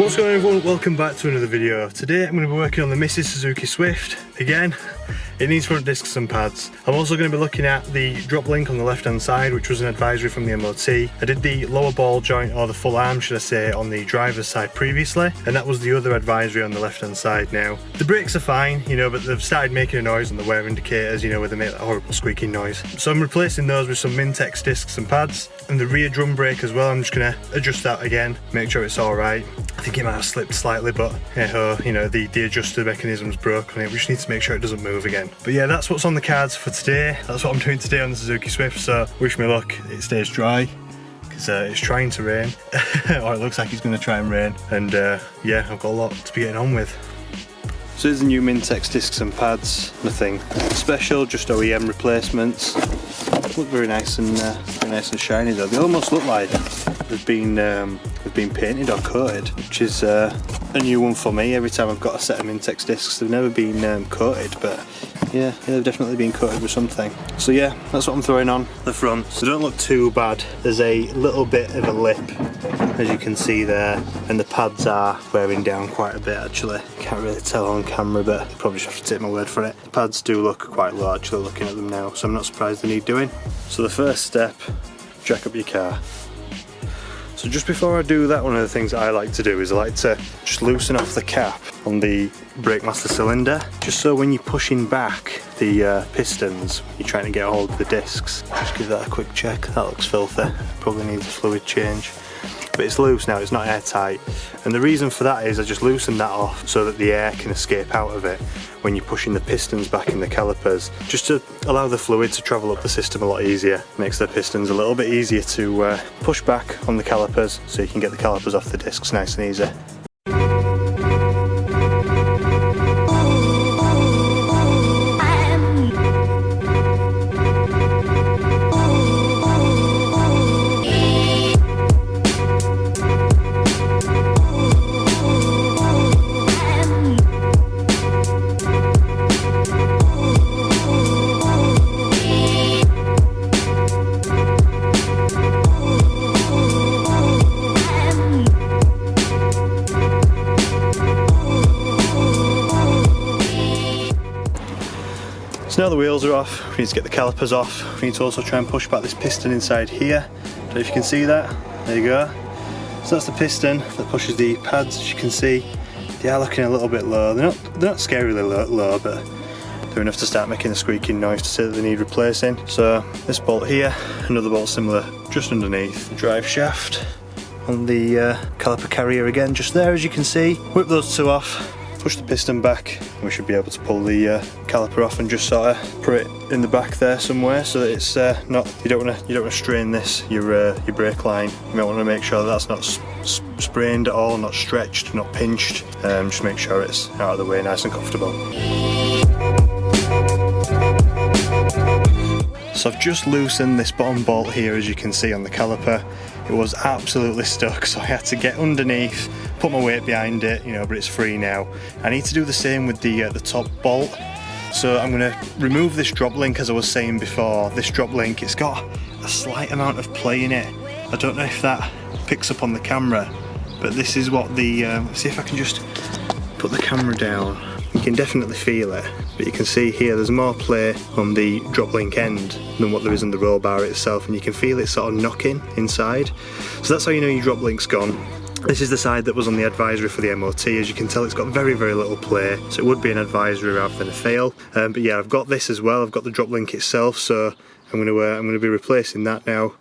What's going on everyone, welcome back to another video. Today I'm going to be working on the Mrs. Suzuki Swift. Again, it needs front discs and pads. I'm also going to be looking at the drop link on the left hand side, which was an advisory from the MOT. I did the lower ball joint, or the full arm should I say, on the driver's side previously, and that was the other advisory on the left hand side now. The brakes are fine, you know, but they've started making a noise on the wear indicators, you know, where they make that horrible squeaking noise. So I'm replacing those with some Mintex discs and pads, and the rear drum brake as well. I'm just going to adjust that again, make sure it's alright. I think it might have slipped slightly, but hey ho, you know, the adjuster mechanism's broke on it. We just need to make sure it doesn't move again. But yeah, that's what's on the cards for today. That's what I'm doing today on the Suzuki Swift, so wish me luck. It stays dry, because it's trying to rain, or it looks like it's going to try and rain, and yeah, I've got a lot to be getting on with. So here's the new Mintex discs and pads. Nothing special, just OEM replacements. Look very nice and shiny though. They almost look like they've been painted or coated, which is a new one for me. Every time I've got a set of Mintex discs, they've never been coated, but yeah, they've definitely been coated with something. So yeah, that's what I'm throwing on the front. So they don't look too bad. There's a little bit of a lip, as you can see there, and the pads are wearing down quite a bit actually. Can't really tell on camera, but you probably just have to take my word for it. The pads do look quite low actually looking at them now, so I'm not surprised they need doing. So the first step, jack up your car. So just before I do that, one of the things I like to do is I like to just loosen off the cap on the brake master cylinder, just so when you're pushing back the pistons, you're trying to get a hold of the discs. Just give that a quick check. That looks filthy, probably needs a fluid change. But it's loose now, it's not airtight. And the reason for that is I just loosened that off so that the air can escape out of it when you're pushing the pistons back in the calipers, just to allow the fluid to travel up the system a lot easier. Makes the pistons a little bit easier to push back on the calipers, so you can get the calipers off the discs nice and easy. So now the wheels are off, we need to get the calipers off. We need to also try and push back this piston inside here. Don't know if you can see that. There you go. So that's the piston that pushes the pads, as you can see. They are looking a little bit low. They're not scarily low, but they're enough to start making a squeaking noise to say that they need replacing. So this bolt here, another bolt similar just underneath the drive shaft on the caliper carrier again, just there as you can see. Whip those two off. Push the piston back, and we should be able to pull the caliper off and just sort of put it in the back there somewhere, so that it's not. You don't want to strain this your brake line. You might want to make sure that that's not sprained at all, not stretched, not pinched. Just make sure it's out of the way, nice and comfortable. So I've just loosened this bottom bolt here, as you can see on the caliper. It was absolutely stuck, so I had to get underneath, put my weight behind it, you know, but it's free now. I need to do the same with the top bolt. So I'm going to remove this drop link, as I was saying before. This drop link, it's got a slight amount of play in it. I don't know if that picks up on the camera, but this is what the, see if I can just put the camera down. You can definitely feel it, but you can see here there's more play on the drop link end than what there is on the roll bar itself, and you can feel it sort of knocking inside. So that's how you know your drop link's gone. This is the side that was on the advisory for the MOT. As you can tell, it's got very little play, so it would be an advisory rather than a fail. But yeah, I've got this as well. I've got the drop link itself, so I'm going to be replacing that now,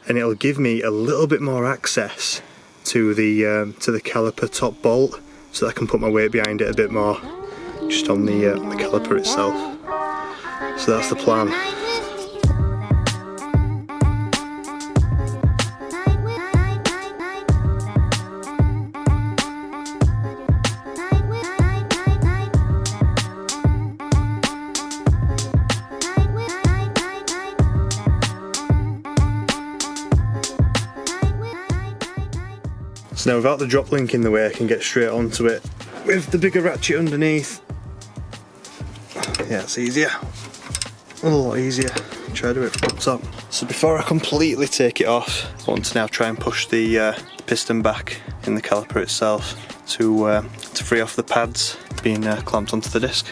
and it'll give me a little bit more access to the caliper top bolt, so that I can put my weight behind it a bit more, just on the caliper itself. So that's the plan. So now without the drop link in the way, I can get straight onto it with the bigger ratchet underneath. Yeah, it's easier. a lot easier. Try to do it from the top. So before I completely take it off, I want to now try and push the piston back in the caliper itself to free off the pads being clamped onto the disc.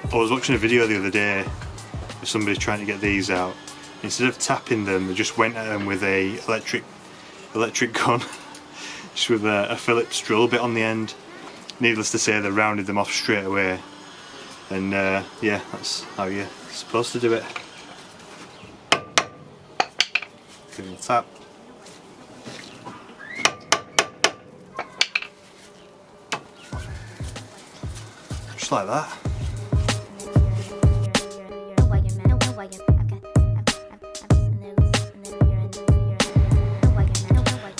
I was watching a video the other day of somebody trying to get these out. Instead of tapping them, they just went at them with a electric gun, just with a Phillips drill bit on the end. Needless to say, they rounded them off straight away. And yeah, that's how you're supposed to do it. Give it a tap. Just like that.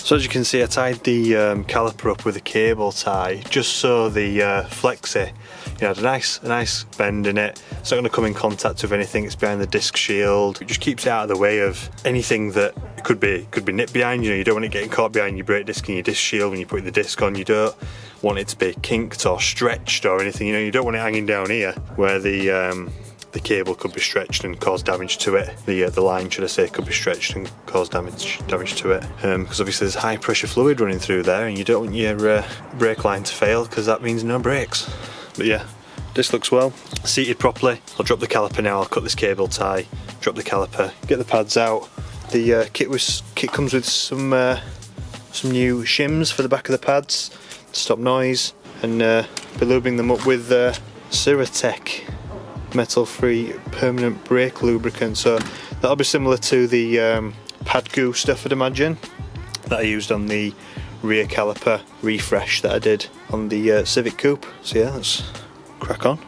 So as you can see, I tied the caliper up with a cable tie just so the flexi, had a nice bend in it. It's not going to come in contact with anything. It's behind the disc shield. It just keeps it out of the way of anything that could be nipped behind you. You don't want it getting caught behind your brake disc and your disc shield when you put the disc on. You don't want it to be kinked or stretched or anything. You don't want it hanging down here where the cable could be stretched and cause damage to it. The line, should I say, could be stretched and cause damage to it. Because obviously there's high pressure fluid running through there, and you don't want your brake line to fail, because that means no brakes. But yeah, this looks well seated properly. I'll drop the caliper now. I'll cut this cable tie, drop the caliper, get the pads out. The kit comes with some new shims for the back of the pads to stop noise, and be lubing them up with Ceratec metal-free permanent brake lubricant. So that'll be similar to the pad goo stuff, I'd imagine, that I used on the rear caliper refresh that I did on the Civic Coupe. So yeah, let's crack on.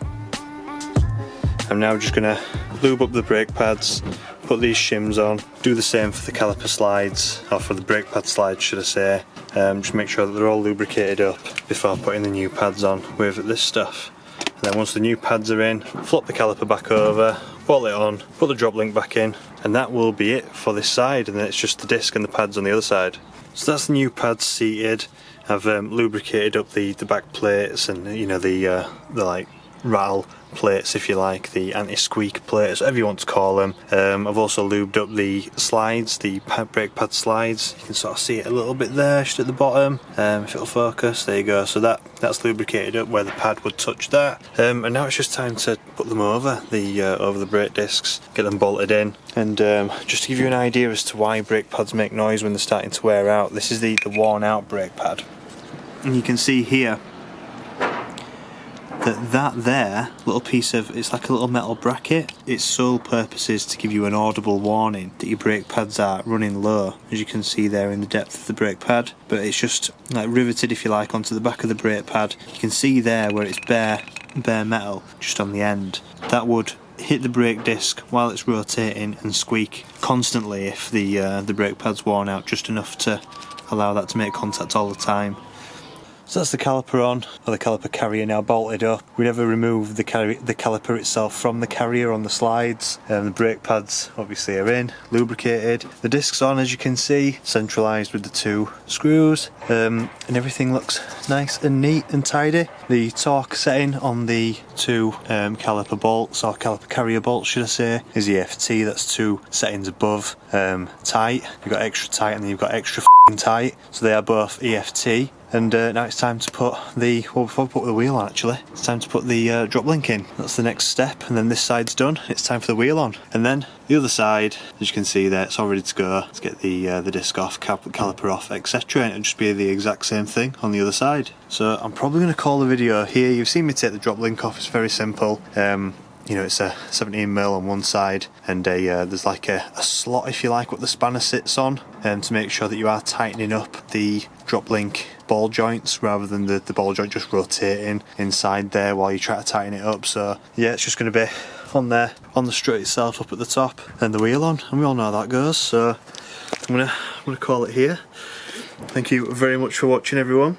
I'm now just going to lube up the brake pads, put these shims on, do the same for the caliper slides, or for the brake pad slides should I say. Just make sure that they're all lubricated up before putting the new pads on with this stuff. And then once the new pads are in, flop the caliper back over, bolt it on, put the drop link back in, and that will be it for this side. And then it's just the disc and the pads on the other side. So that's the new pads seated. I've lubricated up the back plates and the like rattle plates, if you like, the anti-squeak plates, whatever you want to call them. I've also lubed up the slides, the brake pad slides. You can sort of see it a little bit there, just at the bottom. If it'll focus, there you go. So that's lubricated up where the pad would touch that. And now it's just time to put them over the brake discs, get them bolted in. And just to give you an idea as to why brake pads make noise when they're starting to wear out, this is the worn out brake pad. And you can see here that there little piece of, it's like a little metal bracket. Its sole purpose is to give you an audible warning that your brake pads are running low, as you can see there in the depth of the brake pad. But it's just like riveted, if you like, onto the back of the brake pad. You can see there where it's bare metal just on the end. That would hit the brake disc while it's rotating and squeak constantly if the brake pad's worn out just enough to allow that to make contact all the time. So that's the caliper on, or the caliper carrier now bolted up. We never removed the caliper itself from the carrier on the slides. The brake pads obviously are in, lubricated. The disc's on, as you can see, centralised with the two screws. And everything looks nice and neat and tidy. The torque setting on the two caliper bolts, or caliper carrier bolts should I say, is EFT. That's two settings above tight. You've got extra tight and then you've got extra f***ing tight. So they are both EFT. And now it's time to put before we put the wheel on actually, it's time to put the drop link in. That's the next step, and then this side's done. It's time for the wheel on. And then the other side, as you can see there, it's all ready to go. Let's get the disc off, caliper off, etc. And it'll just be the exact same thing on the other side. So I'm probably going to call the video here. You've seen me take the drop link off, it's very simple. It's a 17mm on one side, and there's like a slot, if you like, what the spanner sits on, to make sure that you are tightening up the drop link ball joints rather than the ball joint just rotating inside there while you try to tighten it up. So yeah, it's just going to be on there, on the strut itself up at the top, and the wheel on, and we all know how that goes. So I'm gonna call it here. Thank you very much for watching, everyone,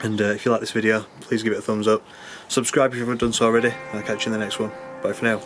and if you like this video, please give it a thumbs up. Subscribe if you haven't done so already, and I'll catch you in the next one. Bye for now.